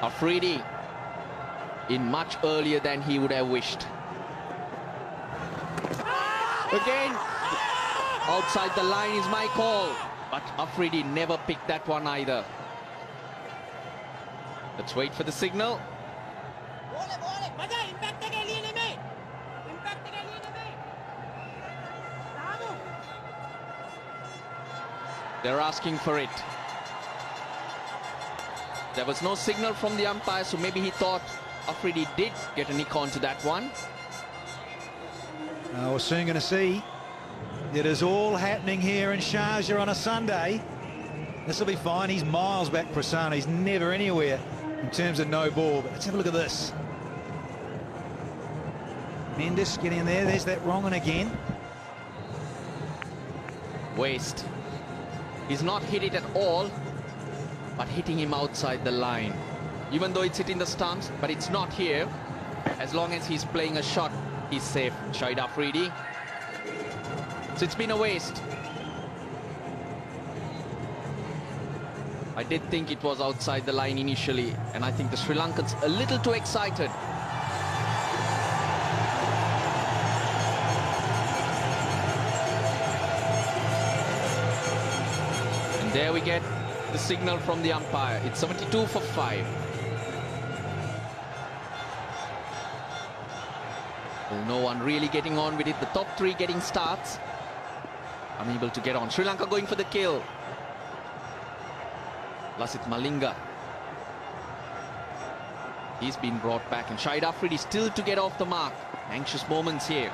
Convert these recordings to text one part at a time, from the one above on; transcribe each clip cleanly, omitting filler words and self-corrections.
Afreedi in much earlier than he would have wished. Again, outside the line is my call, but Afreedi never picked that one either. Let's wait for the signal. They're asking for it. There was no signal from the umpire, so maybe he thought Afreedi did get a nick onto that one. We're soon going to see. It is all happening here in Sharjah on a Sunday. This will be fine. He's miles back, Prasanna. He's never anywhere in terms of no ball. But let's have a look at this. Mendes getting in there. There's that wrong one again. Waste. He's not hit it at all, but hitting him outside the line. Even though it's hitting the stumps, but it's not here. As long as he's playing a shot, he's safe. Shahid Afreedi. So it's been a waste. I did think it was outside the line initially, and I think the Sri Lankans a little too excited. And there we get the signal from the umpire. It's 72 for 5. Well, no one really getting on with it. The top three getting starts. Unable to get on. Sri Lanka going for the kill. Lasith Malinga. He's been brought back, and Shahid Afreedi still to get off the mark. Anxious moments here.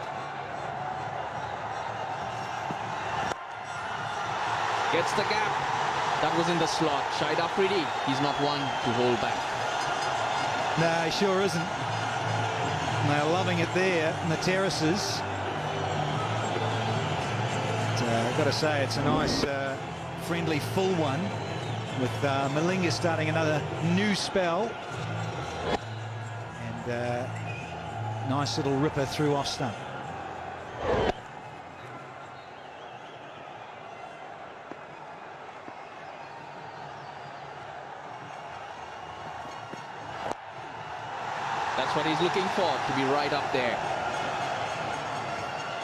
Gets the gap. That was in the slot. Shahid Afreedi, he's not one to hold back. No, he sure isn't. And they're loving it there in the terraces. I've got to say, it's a nice, friendly, full one, with Malinga starting another new spell. And nice little ripper through off stump. That's what he's looking for, to be right up there.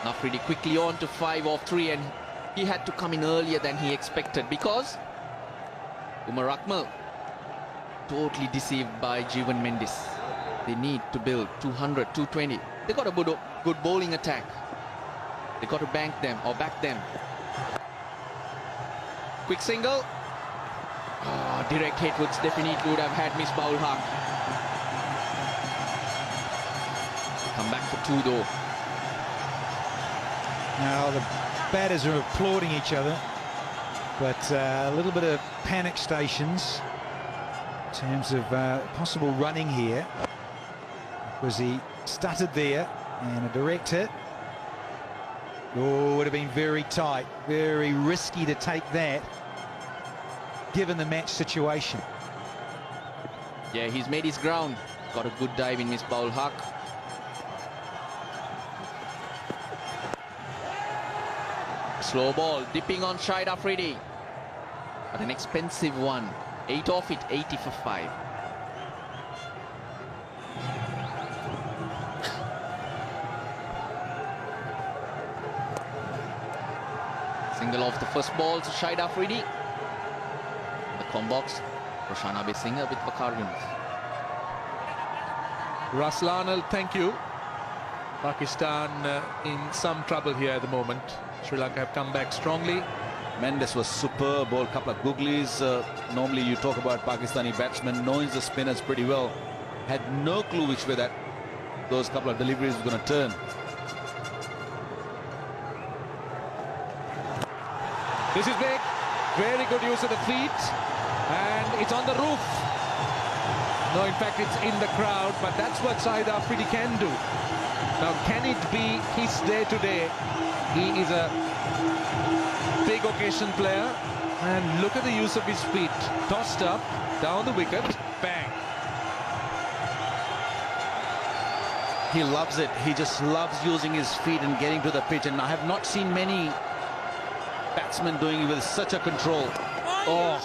Afreedi quickly on to 5 off 3, and he had to come in earlier than he expected because Umar Akmal totally deceived by Jeevan Mendes. They need to build 200, 220. They got a good bowling attack. They got to bank them or back them. Quick single. Oh, direct hit would definitely would have had Miss Baul Haq. Come back for 2 though. Now the batters are applauding each other, but a little bit of panic stations in terms of possible running here, because he stuttered there, and a direct hit. Oh, would have been very tight, very risky to take that, given the match situation. Yeah, he's made his ground. Got a good dive in Miss Baul Haq. Slow ball, dipping on Shahid Afreedi. But an expensive one. 8 off it, 80 for 5. Single off the first ball to Shahid Afreedi. The com box, Roshan Abeysinger with Waqar Yunus. Raslanal, thank you. Pakistan in some trouble here at the moment. Sri Lanka have come back strongly. Mendes was superb, bowled a couple of googlies. Normally you talk about Pakistani batsmen knowing the spinners pretty well. Had no clue which way that those couple of deliveries were going to turn. This is big. Very good use of the feet. And it's on the roof. No, in fact, it's in the crowd. But that's what Shahid Afreedi can do. Now, can it be his day today? He is a big occasion player, and look at the use of his feet. Tossed up, down the wicket, bang. He loves it. He just loves using his feet and getting to the pitch, and I have not seen many batsmen doing it with such a control. Oh,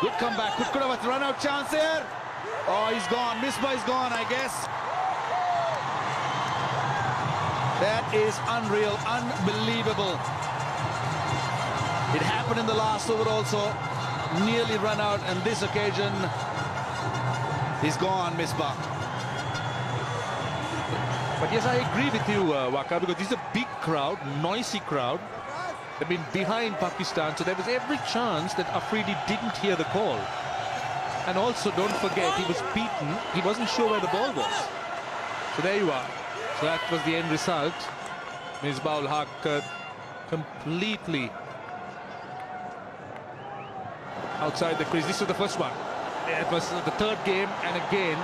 good comeback. Could have a run-out chance there. Oh, he's gone. Misbah is gone, I guess. That is unreal, unbelievable. It happened in the last over also. Nearly run out, and this occasion, he's gone, Misbah. But yes, I agree with you, Waka, because this is a big crowd, noisy crowd. They've been behind Pakistan, so there was every chance that Afreedi didn't hear the call. And also, don't forget, he was beaten. He wasn't sure where the ball was. So there you are. So that was the end result. Misbah-ul-Haq completely outside the crease. This was the first one. It was the third game, and again,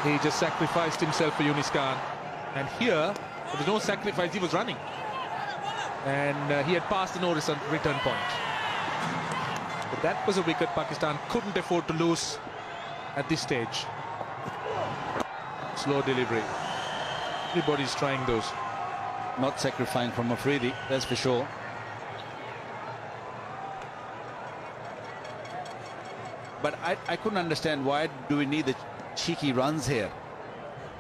he just sacrificed himself for Yunis Khan. And here, there was no sacrifice, he was running. And he had passed the no return point. But that was a wicket Pakistan couldn't afford to lose at this stage. Slow delivery. Everybody's trying those. Not sacrificing from Afreedi, that's for sure. But I couldn't understand, why do we need the cheeky runs here?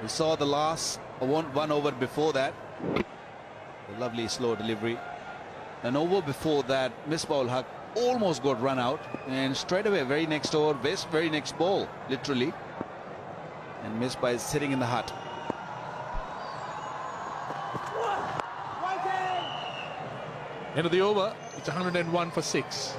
We saw the last one over before that. The lovely slow delivery. An over before that, Misbah-ul-Haq almost got run out, and straight away, very next over, very next ball, literally. And Misbah is sitting in the hut. End of the over, it's 101 for 6. So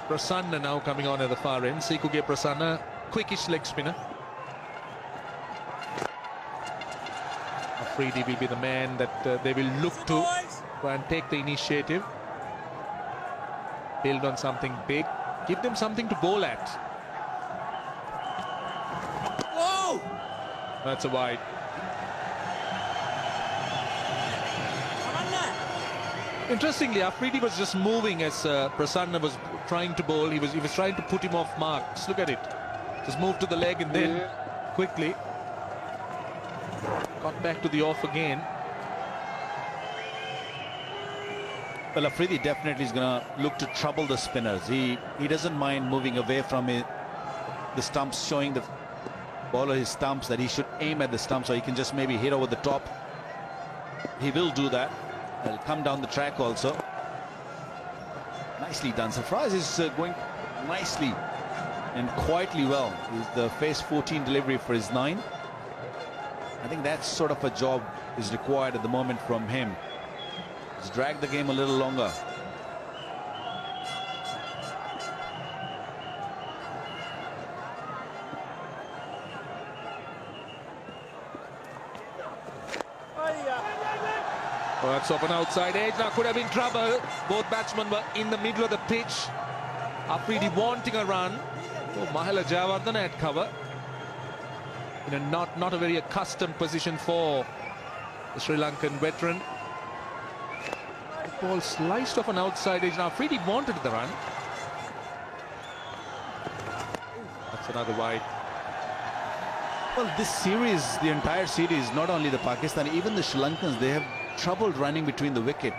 Prasanna now coming on at the far end. Sikuge Prasanna, quickish leg spinner. Afreedi will be the man that they will look to and take the initiative. Build on something big. Give them something to bowl at. Whoa! That's a wide. Interestingly, Afreedi was just moving as Prasanna was trying to bowl. He was trying to put him off mark. Just look at it. Just move to the leg and then quickly got back to the off again. Well, Afreedi definitely is going to look to trouble the spinners. He doesn't mind moving away from the stumps, showing the bowler his stumps that he should aim at the stump so he can just maybe hit over the top. He will do that. He'll come down the track also. Nicely done. Sarfraz is going nicely and quietly well. He's the phase 14 delivery for his 9. I think that sort of a job is required at the moment from him. Just drag the game a little longer. Oh, that's off an outside edge. Now could have been trouble. Both batsmen were in the middle of the pitch. Afreedi wanting a run. Oh, Mahela Jayawardene had cover. In a not a very accustomed position for the Sri Lankan veteran. The ball sliced off an outside edge. Now Afreedi wanted the run. That's another wide. Well, this series, the entire series, not only the Pakistani, even the Sri Lankans, they have trouble running between the wicket.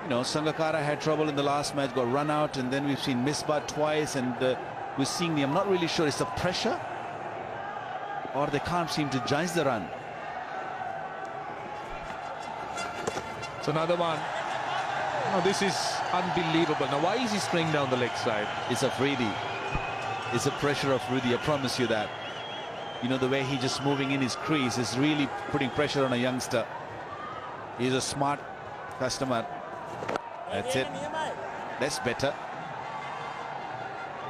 You know, Sangakkara had trouble in the last match, got run out, and then we've seen Misbah twice, and we're seeing I'm not really sure, it's the pressure or they can't seem to judge the run. It's another one. Now this is unbelievable. Now why is he spraying down the leg side? It's Afreedi. It's the pressure of Afreedi, I promise you that. You know, the way he just moving in his crease is really putting pressure on a youngster. He's a smart customer. That's it. That's better.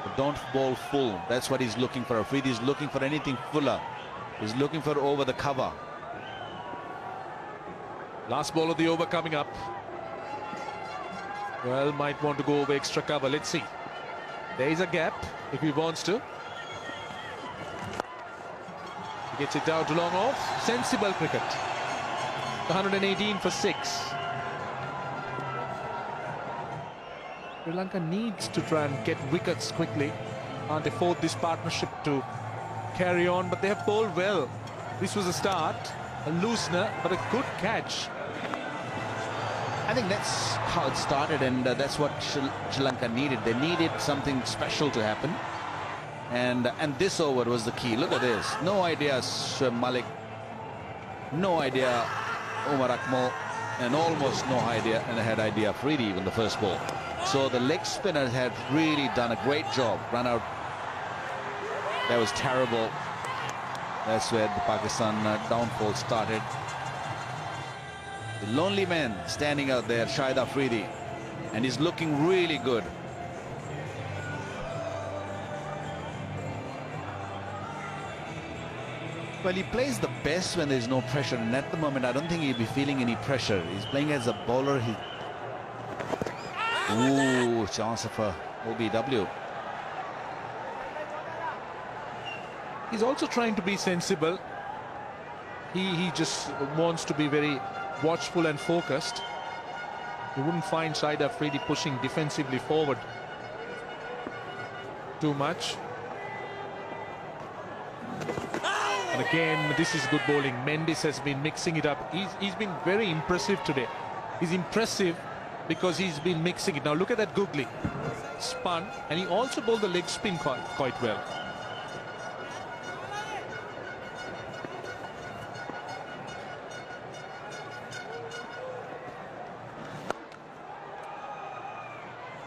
But don't bowl full. That's what he's looking for. Afreedi is looking for anything fuller. He's looking for over the cover. Last ball of the over coming up. Well, might want to go over extra cover. Let's see. There is a gap if he wants to. He gets it down to long off. Sensible cricket. 118 for 6. Sri Lanka needs to try and get wickets quickly. Can't afford this partnership to carry on, but they have bowled well. This was a start, a loosener, but a good catch. I think that's how it started, and that's what Sri Lanka needed. They needed something special to happen, and this over was the key. Look at this. No idea Shoaib Malik, no idea Umar Akmal, and almost no idea, and I had idea Afreedi even the first ball. So the leg spinners had really done a great job. Run out. That was terrible. That's where the Pakistan downfall started. The lonely man standing out there, Shahid Afreedi, and he's looking really good. Well, he plays the best when there's no pressure, and at the moment I don't think he'll be feeling any pressure. He's playing as a bowler. Ooh, chance of a OBW. He's also trying to be sensible. He just wants to be very watchful and focused. You wouldn't find Shahid Afreedi pushing defensively forward too much. And again, this is good bowling. Mendes has been mixing it up. He's been very impressive today. He's impressive because he's been mixing it. Now look at that googly. Spun, and he also bowled the leg spin quite well.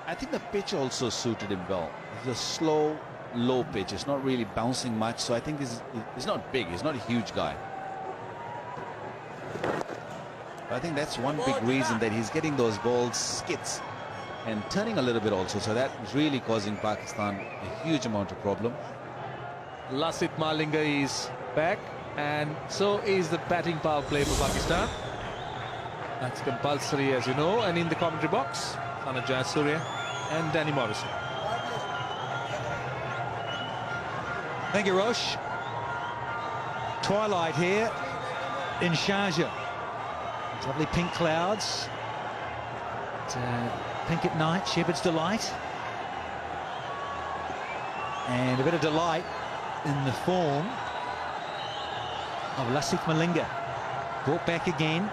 I think the pitch also suited him well. It's a slow, low pitch. It's not really bouncing much, so I think he's not big. He's not a huge guy. But I think that's one big reason that he's getting those balls skits and turning a little bit also. So that is really causing Pakistan a huge amount of problem. Lasith Malinga is back, and so is the batting power play for Pakistan. That's compulsory, as you know. And in the commentary box, Sana Jayasuriya and Danny Morrison. Thank you, Rosh. Twilight here in Sharjah. Lovely pink clouds. Pink at night, Shepherd's Delight. And a bit of delight in the form of Lasith Malinga. Brought back again.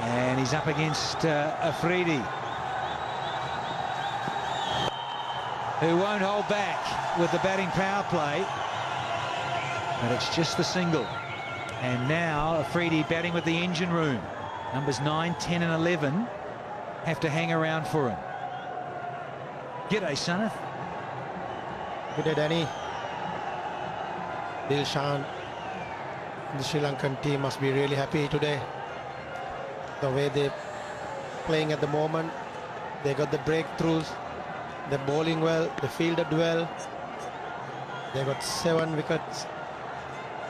And he's up against Afreedi, who won't hold back with the batting power play. But it's just the single. And now Afreedi batting with the engine room. Numbers 9, 10 and 11 have to hang around for him. G'day, Sanath. Good day, Danny. Dilshan, the Sri Lankan team must be really happy today. The way they're playing at the moment, they got the breakthroughs, they're bowling well, they fielded well. They got 7 wickets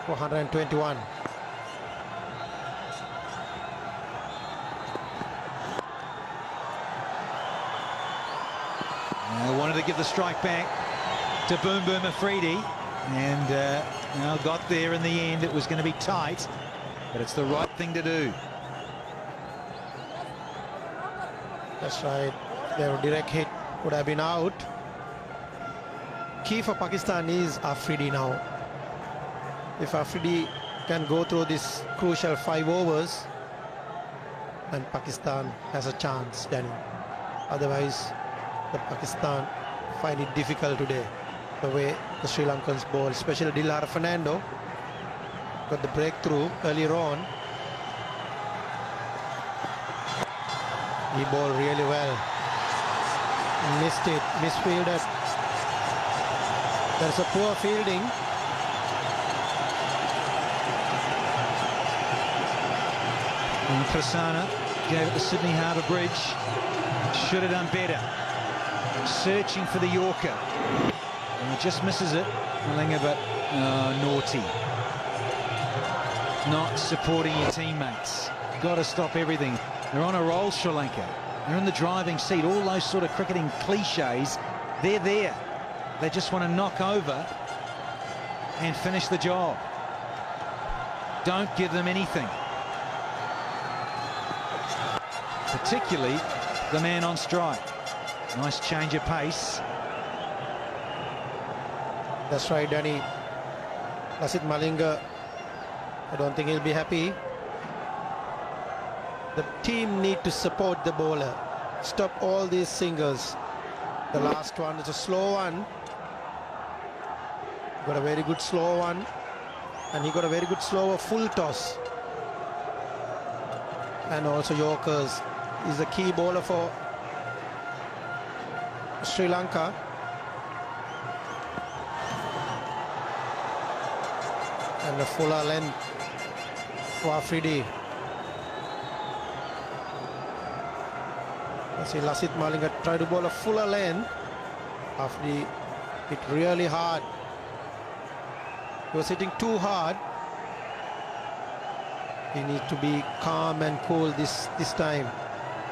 for 121. I wanted to give the strike back to Boom Boom Afreedi, and got there in the end. It was going to be tight, but it's the right thing to do. That's right. Their direct hit would have been out. Key for Pakistan is Afreedi now. If Afreedi can go through this crucial 5 overs, then Pakistan has a chance, Danny. Otherwise, the Pakistan find it difficult today. The way the Sri Lankans bowl, especially Dilhara Fernando, got the breakthrough earlier on. He bowled really well. Missed it, misfielded. There's a poor fielding. And Prasanna gave it to Sydney Harbour Bridge. Should have done better. Searching for the Yorker. And he just misses it. Malinga, but naughty. Not supporting your teammates. Got to stop everything. They're on a roll, Sri Lanka. They're in the driving seat. All those sort of cricketing cliches, they're there. They just want to knock over and finish the job. Don't give them anything. Particularly the man on strike. Nice change of pace. That's right, Danny. Lasith Malinga, I don't think he'll be happy. The team need to support the bowler. Stop all these singles. The last one is a slow one. Got a very good slow one. And he got a very good slow full toss. And also Yorkers. He's the key bowler for Sri Lanka. And a fuller length for Afreedi. See Lasith Malinga try to bowl a fuller length. Afreedi hit really hard. He was hitting too hard. He needs to be calm and cool this time.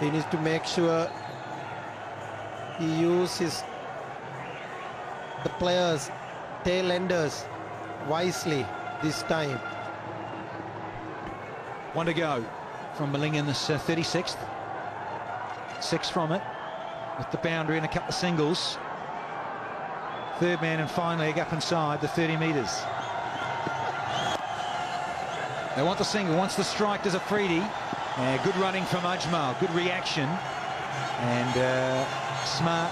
He needs to make sure he uses the players, tail enders wisely this time. One to go from Malinga in this 36th. 6 from it, with the boundary and a couple of singles. Third man and finally a gap inside the 30 metres. They want the single, wants the strike, does Afreedi. Good running from Ajmal, good reaction, and smart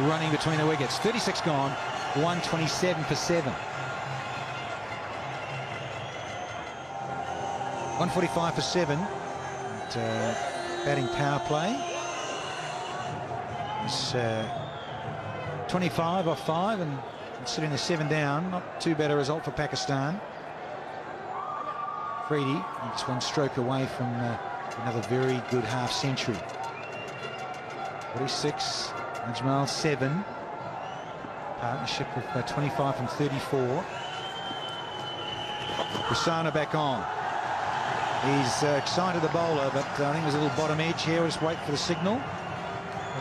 running between the wickets. 36 gone, 127 for 7. 145 for 7. Batting power play. It's 25 off 5 and considering the 7 down, not too bad a result for Pakistan. Afreedi, it's 1 stroke away from another very good half century. 46, Ajmal 7. Partnership of 25 from 34. Prasanna back on. He's excited the bowler, but I think there's a little bottom edge here. We'll just wait for the signal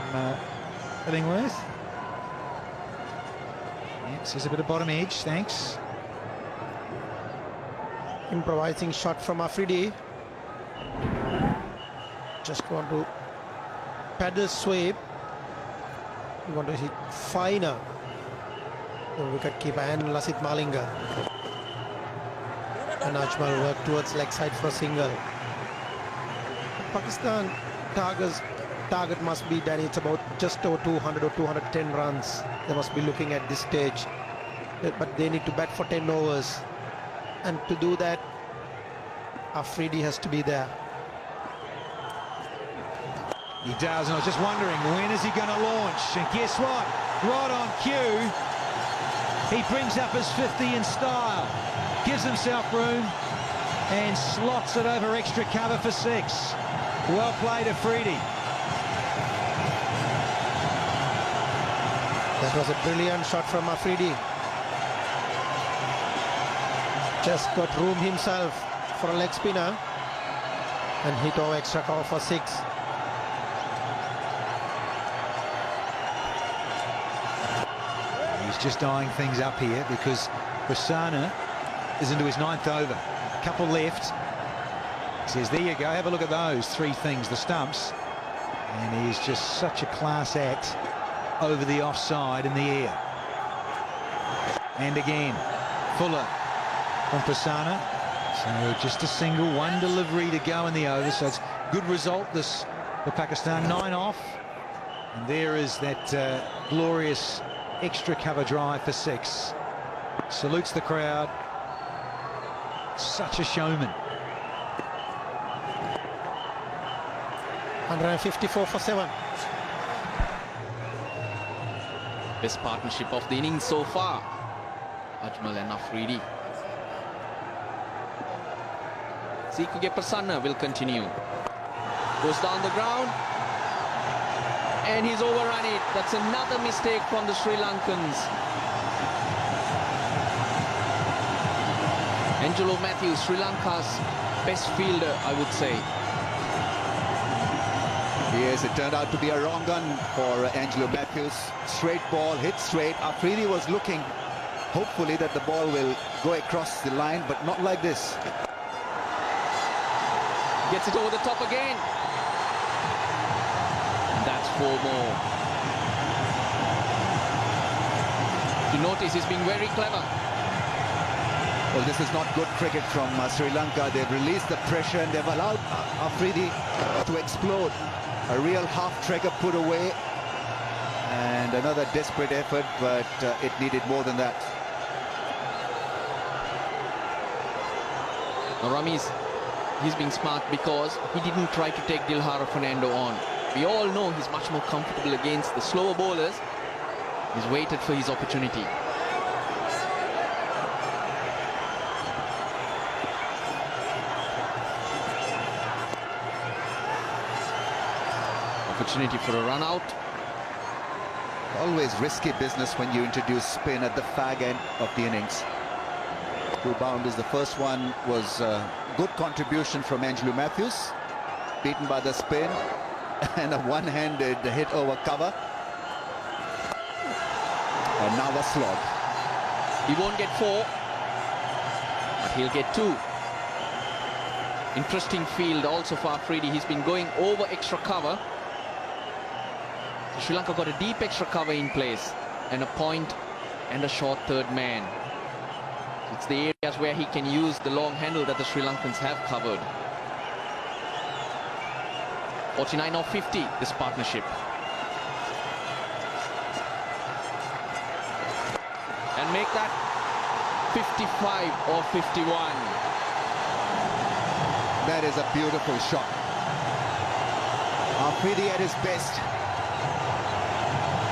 from Illingworth. Yes, there's a bit of bottom edge, thanks. Improvising shot from Afreedi. Just want to paddle sweep. You want to hit finer. The wicketkeeper and Lasith Malinga. And Ajmal work towards leg side for a single. Pakistan target must be, Danny, it's about just over 200 or 210 runs. They must be looking at this stage. But they need to bat for 10 overs. And to do that, Afreedi has to be there. He does, and I was just wondering, when is he going to launch? And guess what? Right on cue, he brings up his 50 in style, gives himself room, and slots it over extra cover for 6. Well played, Afreedi. That was a brilliant shot from Afreedi. Just got room himself for a leg spinner and hit over extra cover for 6. He's just eyeing things up here because Prasanna is into his 9th over. A couple left. He says, there you go, have a look at those 3 things, the stumps. And he's just such a class act over the offside in the air. And again, Fuller from Prasanna. So just a single, 1 delivery to go in the over. So it's good result this for Pakistan, 9 off. And there is that glorious extra cover drive for 6. Salutes the crowd. Such a showman. 154 for 7. Best partnership of the innings so far, Ajmal and Afreedi. Sikugge Prasanna will continue. Goes down the ground. And he's overrun it. That's another mistake from the Sri Lankans. Angelo Matthews, Sri Lanka's best fielder, I would say. Yes, it turned out to be a wrong gun for Angelo Matthews. Straight ball, hit straight. Afreedi was looking, hopefully, that the ball will go across the line, but not like this. Gets it over the top again. That's 4 more. You notice he's being very clever. Well, this is not good cricket from Sri Lanka. They've released the pressure and they've allowed Afreedi to explode. A real half-trigger put away. And another desperate effort, but it needed more than that. Now Ramesh, he's being smart because he didn't try to take Dilhara Fernando on. We all know he's much more comfortable against the slower bowlers. He's waited for his opportunity. Opportunity for a run out. Always risky business when you introduce spin at the fag end of the innings. 2 boundaries. The first one was a good contribution from Angelo Matthews, beaten by the spin, and a one-handed hit over cover. And now a slog. He won't get 4, but he'll get 2. Interesting field also for Afreedi. He's been going over extra cover. Sri Lanka got a deep extra cover in place and a point and a short third man. It's the areas where he can use the long handle that the Sri Lankans have covered. 49 or 50, this partnership. And make that 55 or 51. That is a beautiful shot. Afreedi at his best.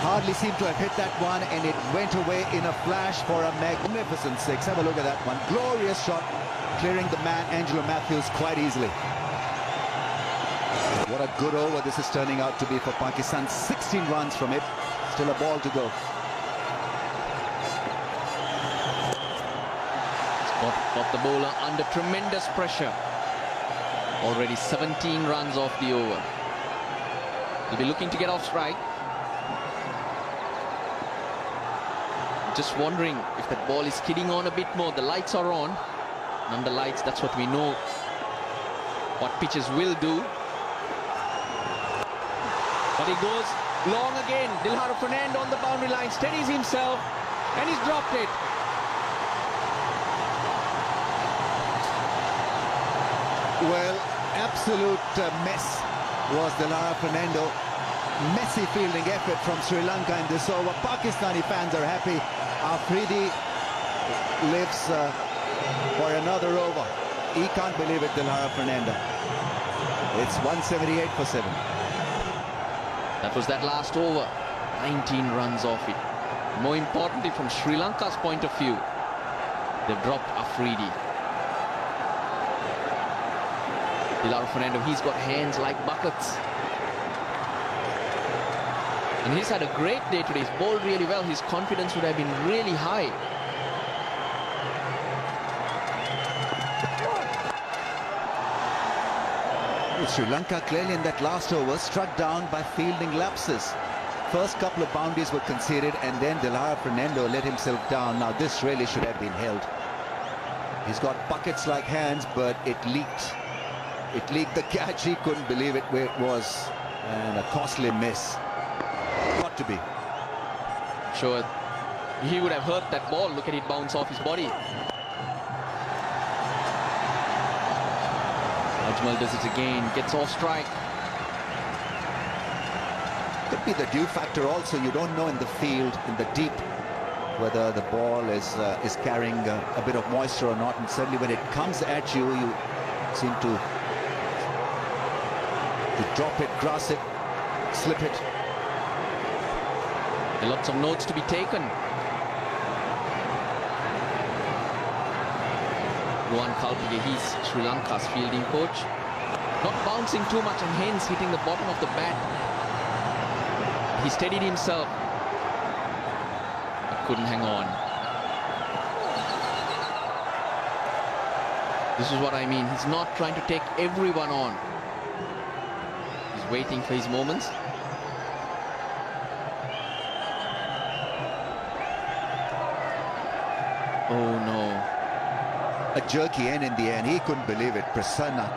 Hardly seemed to have hit that one, and it went away in a flash for a magnificent 6. Have a look at that one. Glorious shot, clearing the man Angelo Matthews quite easily. What a good over this is turning out to be for Pakistan. 16 runs from it. Still a ball to go. Got the bowler under tremendous pressure. Already 17 runs off the over. He'll be looking to get off strike. Just wondering if that ball is skidding on a bit more. The lights are on. And under lights, that's what we know what pitches will do. But he goes long again. Dilhara Fernando on the boundary line, steadies himself, and he's dropped it. Well, absolute mess was Dilhara Fernando. Messy fielding effort from Sri Lanka in this over. Pakistani fans are happy. Afreedi lives for another over. He can't believe it, Dilhara Fernando. It's 178 for 7. That was that last over. 19 runs off it. More importantly, from Sri Lanka's point of view, they've dropped Afreedi. Dilhara Fernando, he's got hands like buckets. And he's had a great day today. He's bowled really well. His confidence would have been really high. Sri Lanka clearly in that last over struck down by fielding lapses. First couple of boundaries were conceded, and then Dilhara Fernando let himself down. Now this really should have been held. He's got buckets like hands, but it leaked. It leaked the catch. He couldn't believe it where it was. And a costly miss. Got to be. Sure, he would have hurt that ball. Look at it bounce off his body. Ajmal does it again, gets off strike. Could be the dew factor also. You don't know in the field, in the deep, whether the ball is carrying a bit of moisture or not. And certainly when it comes at you, you seem to drop it, grass it, slip it. There are lots of notes to be taken. Ruan Kalpige, he's Sri Lanka's fielding coach. Not bouncing too much and hence hitting the bottom of the bat. He steadied himself, but couldn't hang on. This is what I mean. He's not trying to take everyone on. He's waiting for his moments. Oh no. A jerky end in the end. He couldn't believe it. Prasanna.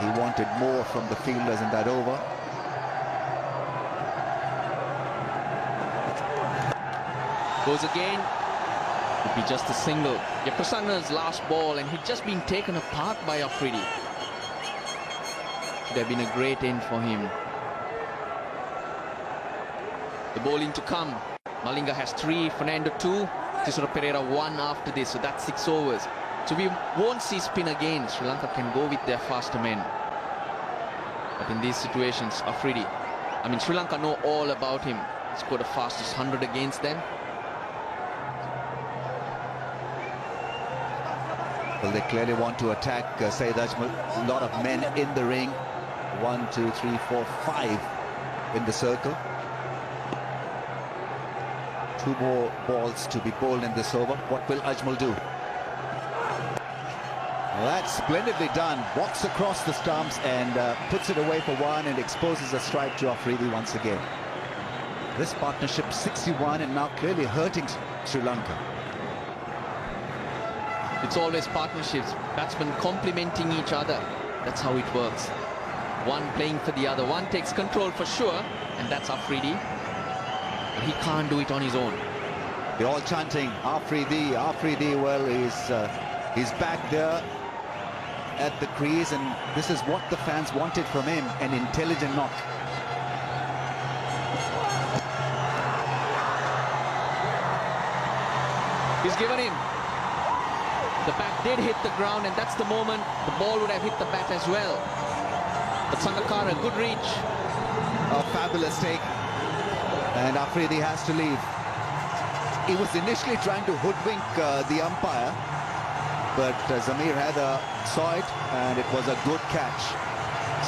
He wanted more from the fielders in that over. Goes again. Could be just a single. Prasanna's last ball, and he'd just been taken apart by Afreedi. Should have been a great end for him. The bowling to come. Malinga has 3, Fernando 2, Tisora Pereira 1 after this, so that's 6 overs. So we won't see spin again. Sri Lanka can go with their faster men. But in these situations, Afreedi, Sri Lanka know all about him. He scored the fastest 100 against them. Well, they clearly want to attack Saeed Ajmal. A lot of men in the ring. 1, 2, 3, 4, 5 in the circle. 2 more balls to be bowled in this over. What will Ajmal do? Well, that's splendidly done. Walks across the stumps and puts it away for 1 and exposes a strike to Afreedi once again. This partnership 61 and now clearly hurting Sri Lanka. It's always partnerships, batsmen complementing each other. That's how it works. One playing for the other. One takes control for sure, and that's Afreedi. But he can't do it on his own. They're all chanting, Afreedi, Afreedi. Well, he's back there at the crease, and this is what the fans wanted from him, an intelligent knock. He's given him. The bat did hit the ground, and that's the moment the ball would have hit the bat as well. But Sangakkara, good reach. A fabulous take. And Afreedi has to leave. He was initially trying to hoodwink the umpire, but Zamir Haider saw it, and it was a good catch.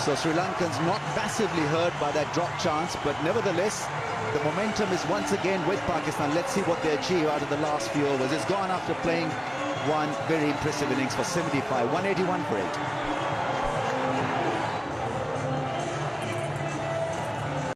So Sri Lankans not massively hurt by that drop chance, but nevertheless, the momentum is once again with Pakistan. Let's see what they achieve out of the last few overs. It's gone after playing one very impressive innings for 75, 181 for 8.